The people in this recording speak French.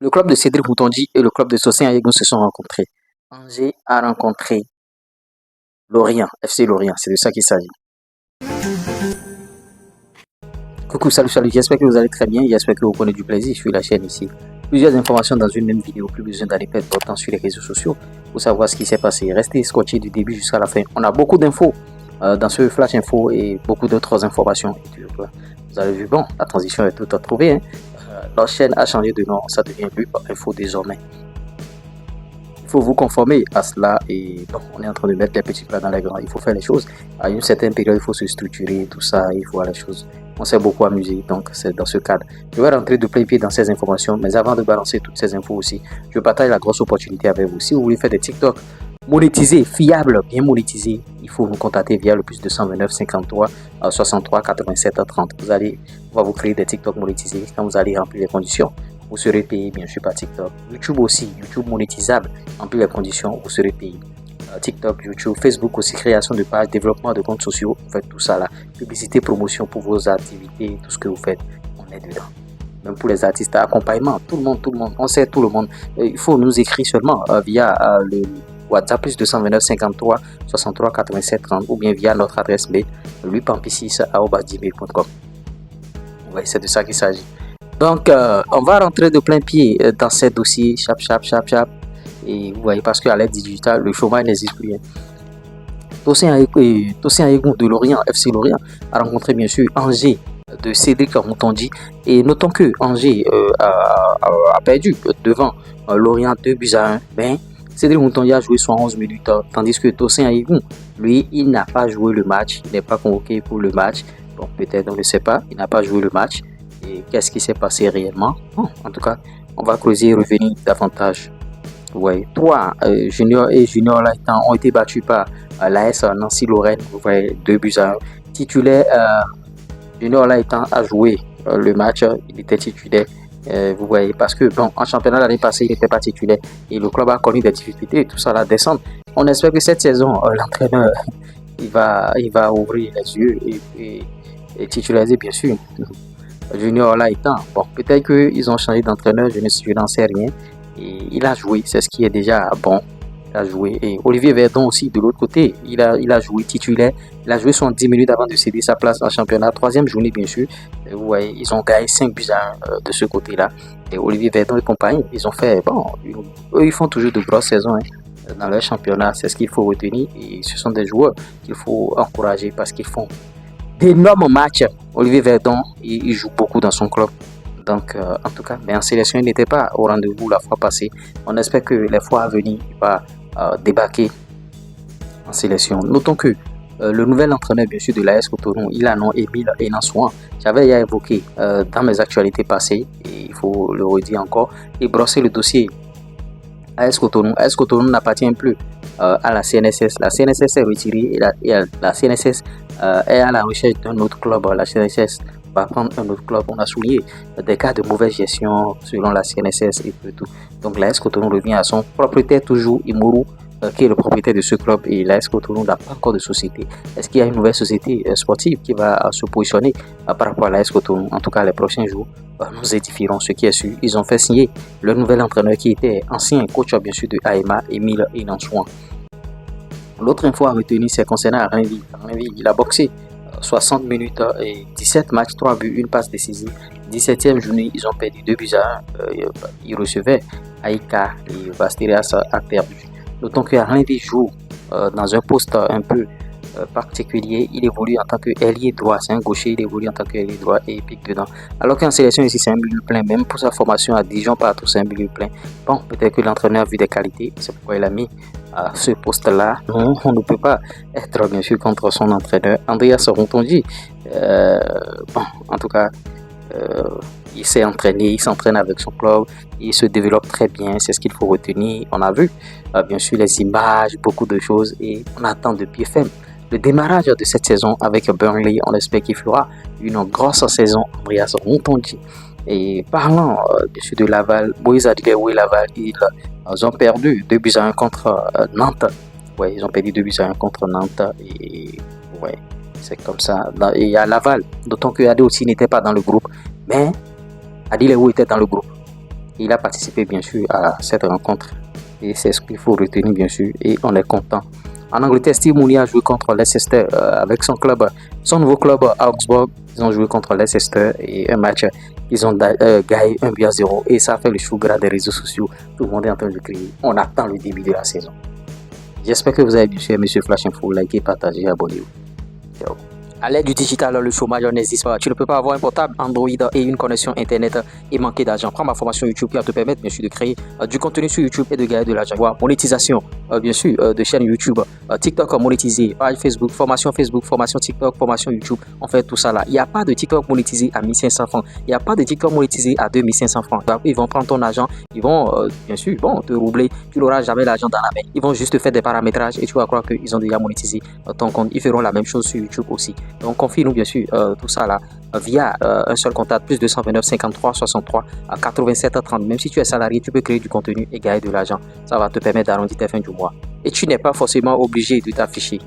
Le club de Cédric Moutondi et le club de Sossin Ayegun se sont rencontrés. Angers a rencontré Lorient, FC Lorient, c'est de ça qu'il s'agit. Coucou, salut, j'espère que vous allez très bien, j'espère que vous prenez du plaisir sur la chaîne ici. Plusieurs informations dans une même vidéo, plus besoin d'aller perdre votre temps sur les réseaux sociaux pour savoir ce qui s'est passé. Restez scotchés du début jusqu'à la fin. On a beaucoup d'infos dans ce flash info et beaucoup d'autres informations. Vous avez vu, bon, la transition est toute trouvée. Hein. La chaîne a changé de nom, ça devient Lup Info désormais. Il faut vous conformer à cela et bon, on est en train de mettre les petits plats dans les grands. Il faut faire les choses. À une certaine période, il faut se structurer, tout ça, il faut voir les choses. On s'est beaucoup amusé, donc c'est dans ce cadre. Je vais rentrer de plein pied dans ces informations, mais avant de balancer toutes ces infos aussi, je partage la grosse opportunité avec vous. Si vous voulez faire des TikTok monétisés, fiables, bien monétisés, il faut nous contacter via le plus 229 53 63 87 30. On va vous créer des TikTok monétisés. Quand vous allez remplir les conditions, vous serez payé bien sûr par TikTok. YouTube aussi, YouTube monétisable, remplir les conditions, vous serez payé. TikTok, YouTube, Facebook aussi, création de pages, développement de comptes sociaux, vous faites tout ça là. Publicité, promotion pour vos activités, tout ce que vous faites, on est dedans. Même pour les artistes, accompagnement, tout le monde, on sait tout le monde. Il faut nous écrire seulement via le WhatsApp plus 229 53 63 87 30 ou bien via notre adresse mail lupampi6@gmail.com. Oui, c'est de ça qu'il s'agit. Donc, on va rentrer de plein pied dans ces dossiers, chap. Et vous voyez, parce qu'à l'aide digitale, le chômage n'existe plus. Tossin Ayegun de Lorient, FC Lorient, a rencontré bien sûr Angers de Cédric Moutondi. Et notons que Angers a perdu devant Lorient 2-1. Ben, Cédric Moutondi a joué 71 minutes, tandis que Tossin Ayegun, lui, il n'a pas joué le match. Il n'est pas convoqué pour le match. Bon, peut-être, on ne le sait pas. Il n'a pas joué le match. Et qu'est-ce qui s'est passé réellement? Bon, en tout cas, on va creuser et revenir davantage. Ouais, toi, Junior et Junior Laitan ont été battus par l'AS Nancy Lorraine. Vous voyez, 2-1. Titulaire, Junior Laitan a joué le match. Il était titulaire. Vous voyez, parce que bon, en championnat l'année passée, il n'était pas titulaire. Et le club a connu des difficultés, tout ça, la descente. On espère que cette saison, l'entraîneur, il va ouvrir les yeux et titulariser, bien sûr. Junior Laitan, bon, peut-être qu'ils ont changé d'entraîneur, je n'en sais rien. Et il a joué, c'est ce qui est déjà bon. Il a joué. Et Olivier Verdon aussi, de l'autre côté, il a joué titulaire. Il a joué 70 minutes avant de céder sa place en championnat. Troisième journée, bien sûr. Et vous voyez, ils ont gagné 5-1 de ce côté-là. Et Olivier Verdon et compagnie, ils ont fait, bon, eux, ils font toujours de grosses saisons dans leur championnat. C'est ce qu'il faut retenir. Et ce sont des joueurs qu'il faut encourager parce qu'ils font d'énormes matchs. Olivier Verdon, il joue beaucoup dans son club. Donc, en tout cas, mais en sélection, il n'était pas au rendez-vous la fois passée. On espère que les fois à venir, il va débarquer en sélection. Notons que le nouvel entraîneur, bien sûr, de l'AS Cotonou, il a nom Émile Enansouan. J'avais évoqué dans mes actualités passées, et il faut le redire encore, et brosser le dossier AS Cotonou. AS Cotonou n'appartient plus à la CNSS. La CNSS est retirée et la CNSS est à la recherche d'un autre club. La CNSS va prendre un autre club. On a souligné des cas de mauvaise gestion selon la CNSS et tout. Donc l'AS Cotonou revient à son propriétaire toujours, Imourou, qui est le propriétaire de ce club, et l'AS Cotonou n'a pas encore de société. Est-ce qu'il y a une nouvelle société sportive qui va se positionner par rapport à l'AS Cotonou? En tout cas, les prochains jours, nous édifierons ce qui est sûr. Ils ont fait signer le nouvel entraîneur qui était ancien coach, bien sûr, de AEMA, Émile Enansouan. L'autre info à retenir, c'est concernant Renvi. Renvi, il a boxé 60 minutes et 17 matchs, 3 buts, 1 passe décisive. 17e journée, ils ont perdu 2-1. Ils recevaient Aïka et Vastérias a perdu. Notons que Renvi joue dans un poste un peu particulier. Il évolue en tant qu'ailier droit. C'est un gaucher, il évolue en tant qu'ailier droit et il pique dedans. Alors qu'en sélection ici, c'est un milieu plein. Même pour sa formation à Dijon, partout, c'est un milieu plein. Bon, peut-être que l'entraîneur a vu des qualités. C'est pourquoi il a mis à ce poste-là. Non, on ne peut pas être bien sûr contre son entraîneur. Andreas Rontondi, bon, en tout cas, il s'est entraîné, il s'entraîne avec son club, il se développe très bien, c'est ce qu'il faut retenir. On a vu bien sûr les images, beaucoup de choses et on attend de pied ferme le démarrage de cette saison avec Burnley. On espère qu'il fera une grosse saison. Andreas Rontondi. Et parlant bien sûr de Laval, Moïse Adilé, Laval, ils ont perdu 2-1 contre Nantes. Ouais, ils ont perdu 2-1 contre Nantes et ouais, c'est comme ça. Et à Laval, d'autant que Adé aussi n'était pas dans le groupe, mais Adilé était dans le groupe. Et il a participé bien sûr à cette rencontre. Et c'est ce qu'il faut retenir bien sûr. Et on est content. En Angleterre, Steve Mounier a joué contre Leicester avec son nouveau club Augsburg. Ils ont joué contre Leicester et un match ils ont gagné 1-0 et ça fait le chou gras des réseaux sociaux. Tout le monde est en train de crier. On attend le début de la saison. J'espère que vous avez bien sûr aimé ce Flash Info. Likez, partagez, abonnez-vous. Ciao. À l'aide du digital, le chômage n'existe pas. Tu ne peux pas avoir un portable Android et une connexion Internet et manquer d'argent. Prends ma formation YouTube qui va te permettre bien sûr de créer du contenu sur YouTube et de gagner de l'argent. Voilà, monétisation, bien sûr, de chaîne YouTube, TikTok monétisé, page Facebook, formation TikTok, formation YouTube. On fait tout ça là. Il n'y a pas de TikTok monétisé à 1500 francs. Il n'y a pas de TikTok monétisé à 2500 francs. Ils vont prendre ton argent, ils vont bien sûr te roubler. Tu n'auras jamais l'argent dans la main. Ils vont juste faire des paramétrages et tu vas croire qu'ils ont déjà monétisé ton compte. Ils feront la même chose sur YouTube aussi. Donc confie-nous bien sûr tout ça là via un seul contact plus 229 53 63 à 87 30. Même si tu es salarié, tu peux créer du contenu et gagner de l'argent. Ça va te permettre d'arrondir tes fins du mois. Et tu n'es pas forcément obligé de t'afficher.